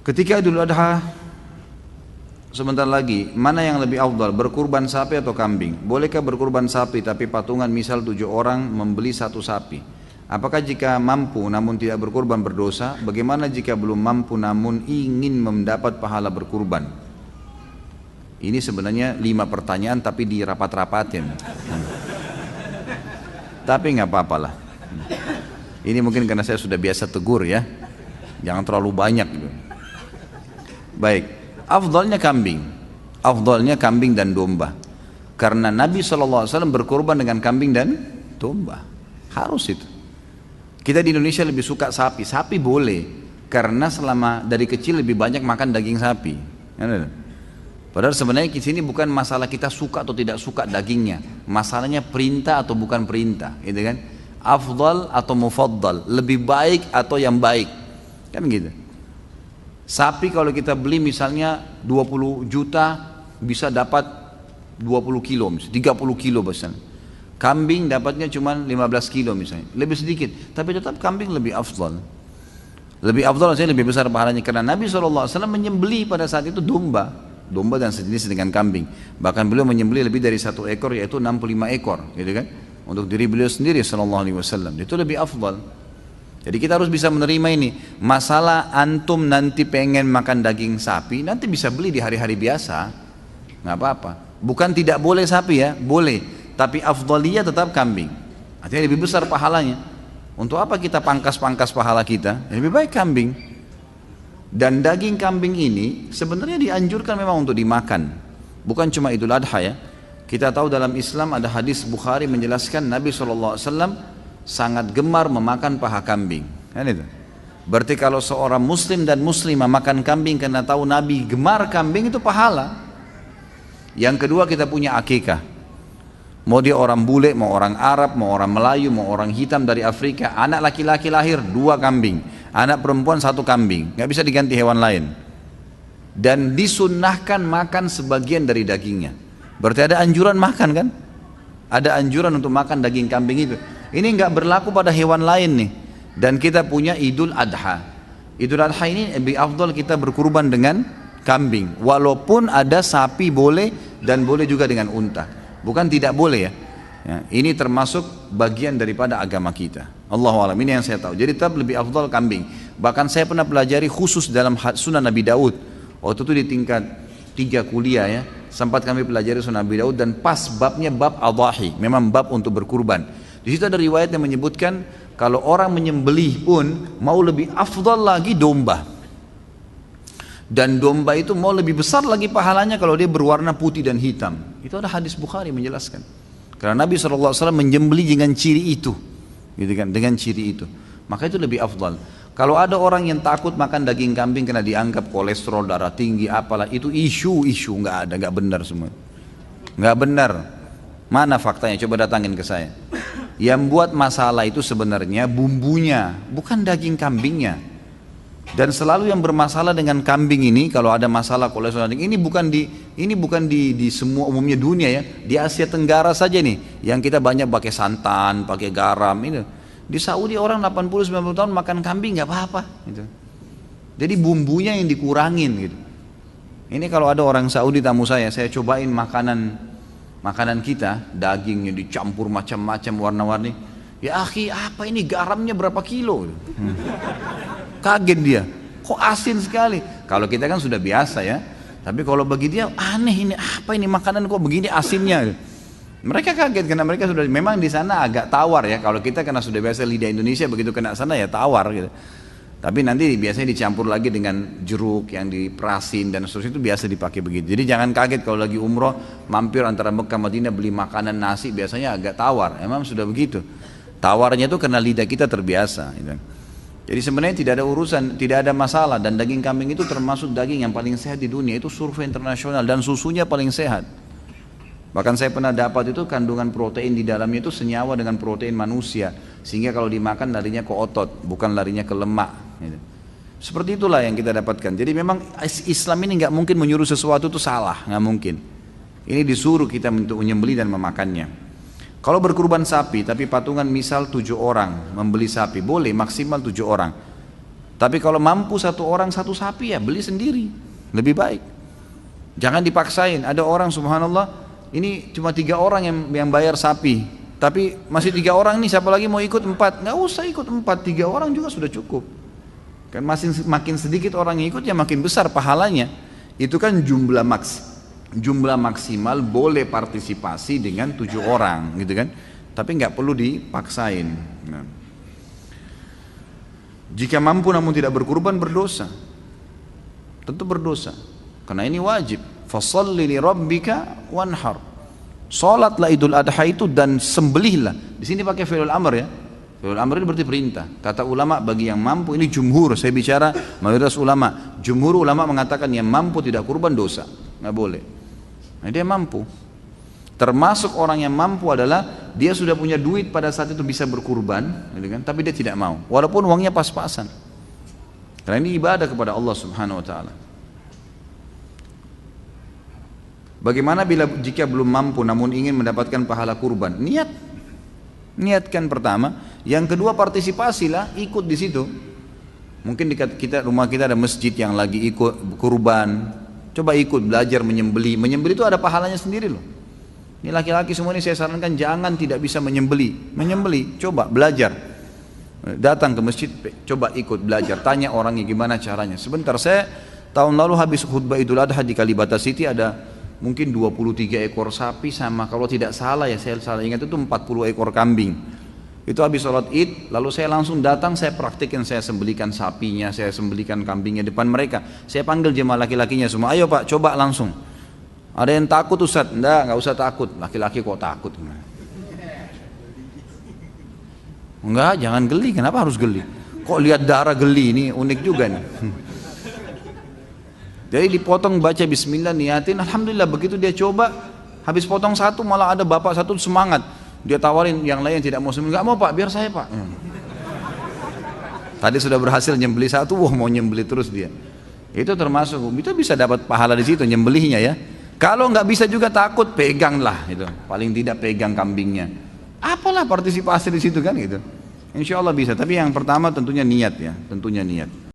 Ketika Idul Adha sebentar lagi, mana yang lebih afdal, berkurban sapi atau kambing? Bolehkah berkurban sapi tapi patungan misal 7 orang membeli satu sapi? Apakah jika mampu namun tidak berkurban berdosa? Bagaimana jika belum mampu namun ingin mendapat pahala berkurban? Ini sebenarnya 5 pertanyaan tapi dirapat-rapatin. Tapi nggak apa-apalah. Ini mungkin karena saya sudah biasa tegur ya. Jangan terlalu banyak gitu. Baik, afdalnya kambing dan domba. Karena Nabi SAW berkorban dengan kambing dan domba. Harus itu. Kita di Indonesia lebih suka sapi. Sapi boleh, karena selama dari kecil lebih banyak makan daging sapi. Padahal sebenarnya di sini bukan masalah kita suka atau tidak suka dagingnya. Masalahnya perintah atau bukan perintah, gitu kan? Afdal atau mufaddal, lebih baik atau yang baik, kan gitu. Sapi kalau kita beli misalnya 20 juta bisa dapat 20 kilo, 30 kilo misalnya. Kambing dapatnya cuma 15 kilo misalnya, lebih sedikit, tapi tetap kambing lebih afdal. Lebih afdal artinya lebih besar pahalanya, karena Nabi SAW menyembelih pada saat itu domba dan sejenis dengan kambing. Bahkan beliau menyembelih lebih dari 1 ekor, yaitu 65 ekor, gitu kan? Untuk diri beliau sendiri SAW. Itu lebih afdal. Jadi kita harus bisa menerima ini. Masalah antum nanti pengen makan daging sapi, nanti bisa beli di hari-hari biasa, nggak apa-apa. Bukan tidak boleh sapi ya, boleh. Tapi afdaliyah tetap kambing. Artinya lebih besar pahalanya. Untuk apa kita pangkas-pangkas pahala kita? Lebih baik kambing. Dan daging kambing ini sebenarnya dianjurkan memang untuk dimakan. Bukan cuma Idul Adha ya. Kita tahu dalam Islam ada hadis Bukhari menjelaskan Nabi SAW sangat gemar memakan paha kambing, kan itu. Berarti kalau seorang muslim dan muslimah makan kambing karena tahu Nabi gemar kambing, itu pahala. Yang kedua, kita punya akikah. Mau dia orang bule, mau orang Arab, mau orang Melayu, mau orang hitam dari Afrika, anak laki-laki lahir 2 kambing, anak perempuan 1 kambing, nggak bisa diganti hewan lain. Dan disunnahkan makan sebagian dari dagingnya. Berarti ada anjuran makan kan? Ada anjuran untuk makan daging kambing itu. Ini nggak berlaku pada hewan lain nih. Dan kita punya Idul Adha. Idul Adha ini lebih afdal kita berkurban dengan kambing. Walaupun ada sapi boleh dan boleh juga dengan unta. Bukan tidak boleh ya. Ini termasuk bagian daripada agama kita. Allahu a'lam, ini yang saya tahu. Jadi tetap lebih afdal kambing. Bahkan saya pernah pelajari khusus dalam Sunan Nabi Daud. Waktu itu di tingkat 3 kuliah ya. Sempat kami pelajari Sunan Nabi Daud dan pas babnya bab adhahi. Memang bab untuk berkurban. Di situ ada riwayat yang menyebutkan kalau orang menyembelih pun mau lebih afdal lagi domba. Dan domba itu mau lebih besar lagi pahalanya kalau dia berwarna putih dan hitam. Itu ada hadis Bukhari menjelaskan. Karena Nabi SAW menyembelih dengan ciri itu, gitu kan? Dengan ciri itu. Maka itu lebih afdal. Kalau ada orang yang takut makan daging kambing karena dianggap kolesterol, darah tinggi, apalah, itu isu nggak ada, nggak benar semua. Nggak benar. Mana faktanya? Coba datangin ke saya. Yang buat masalah itu sebenarnya bumbunya, bukan daging kambingnya. Dan selalu yang bermasalah dengan kambing ini, kalau ada masalah kolesterol, ini bukan di semua umumnya dunia ya. Di Asia Tenggara saja nih, yang kita banyak pakai santan, pakai garam ini. Di Saudi orang 80-90 tahun makan kambing nggak apa-apa. Gitu. Jadi bumbunya yang dikurangin gitu. Ini kalau ada orang Saudi tamu saya cobain makanan kita, dagingnya dicampur macam-macam warna-warni. Ya akhi, apa ini garamnya berapa kilo? Kaget dia, kok asin sekali. Kalau kita kan sudah biasa ya, tapi kalau bagi dia aneh, ini apa ini makanan kok begini asinnya. Mereka kaget karena mereka sudah, memang di sana agak tawar ya. Kalau kita karena sudah biasa lidah Indonesia, begitu kena sana ya tawar gitu. Tapi nanti biasanya dicampur lagi dengan jeruk yang diperasin dan seterusnya, itu biasa dipakai begitu. Jadi jangan kaget kalau lagi umroh mampir antara Mekah Madinah beli makanan nasi, biasanya agak tawar. Emang sudah begitu. Tawarnya itu karena lidah kita terbiasa. Gitu. Jadi sebenarnya tidak ada urusan, tidak ada masalah. Dan daging kambing itu termasuk daging yang paling sehat di dunia. Itu survei internasional, dan susunya paling sehat. Bahkan saya pernah dapat itu kandungan protein di dalamnya itu senyawa dengan protein manusia, sehingga kalau dimakan larinya ke otot, bukan larinya ke lemak gitu. Seperti itulah yang kita dapatkan. Jadi memang Islam ini nggak mungkin menyuruh sesuatu itu salah, nggak mungkin. Ini disuruh kita untuk menyembelih dan memakannya. Kalau berkurban sapi tapi patungan misal 7 orang membeli sapi, boleh maksimal 7 orang. Tapi kalau mampu satu orang satu sapi ya beli sendiri, lebih baik. Jangan dipaksain. Ada orang subhanallah, ini cuma 3 orang yang bayar sapi, tapi masih 3 orang nih, siapa lagi mau ikut 4? Nggak usah ikut 4, 3 orang juga sudah cukup. Kan makin sedikit orang yang ikut ya makin besar pahalanya. Itu kan jumlah maksimal boleh partisipasi dengan 7 orang gitu kan. Tapi nggak perlu dipaksain. Nah. Jika mampu namun tidak berkurban, berdosa. Tentu berdosa. Karena ini wajib. Fasholli li rabbika wanhar. Salatlah Idul Adha itu dan sembelihlah. Di sini pakai fi'il amr ya. Fi'il amr ini berarti perintah. Kata ulama bagi yang mampu, ini jumhur, saya bicara mayoritas ulama. Jumhur ulama mengatakan yang mampu tidak kurban dosa, nggak boleh. Nah, dia mampu. Termasuk orang yang mampu adalah dia sudah punya duit pada saat itu bisa berkurban, gitu kan? Tapi dia tidak mau, walaupun uangnya pas-pasan. Karena ini ibadah kepada Allah Subhanahu Wa Taala. Bagaimana jika belum mampu namun ingin mendapatkan pahala kurban? Niatkan pertama. Yang kedua, partisipasilah, ikut di situ. Mungkin di rumah kita ada masjid yang lagi ikut kurban. Coba ikut belajar menyembeli. Menyembeli itu ada pahalanya sendiri loh. Ini laki-laki semua ini saya sarankan jangan tidak bisa menyembeli. Menyembeli, coba belajar. Datang ke masjid, coba ikut belajar. Tanya orangnya gimana caranya. Sebentar, saya tahun lalu habis khutbah Idul Adha di Kalibata City, ada mungkin 23 ekor sapi sama, kalau tidak salah ya, saya salah ingat itu 40 ekor kambing. Itu habis sholat id, lalu saya langsung datang, saya praktikin, saya sembelikan sapinya, saya sembelikan kambingnya depan mereka. Saya panggil jemaah laki-lakinya semua, ayo pak, coba langsung. Ada yang takut Ustaz? Nggak usah takut. Laki-laki kok takut? Enggak, jangan geli. Kenapa harus geli? Kok lihat darah geli? Ini unik juga nih. Jadi dipotong, baca bismillah, niatin. Alhamdulillah begitu dia coba, habis potong satu malah ada bapak satu semangat. Dia tawarin yang lain yang tidak mau sembelih. Nggak mau pak, biar saya pak. Tadi sudah berhasil nyembeli satu, wah mau nyembeli terus dia. Itu termasuk, itu bisa dapat pahala di situ nyembelihnya ya. Kalau nggak bisa juga takut, peganglah itu. Paling tidak pegang kambingnya. Apalah partisipasi di situ kan gitu. Insya Allah bisa. Tapi yang pertama tentunya niat ya, tentunya niat.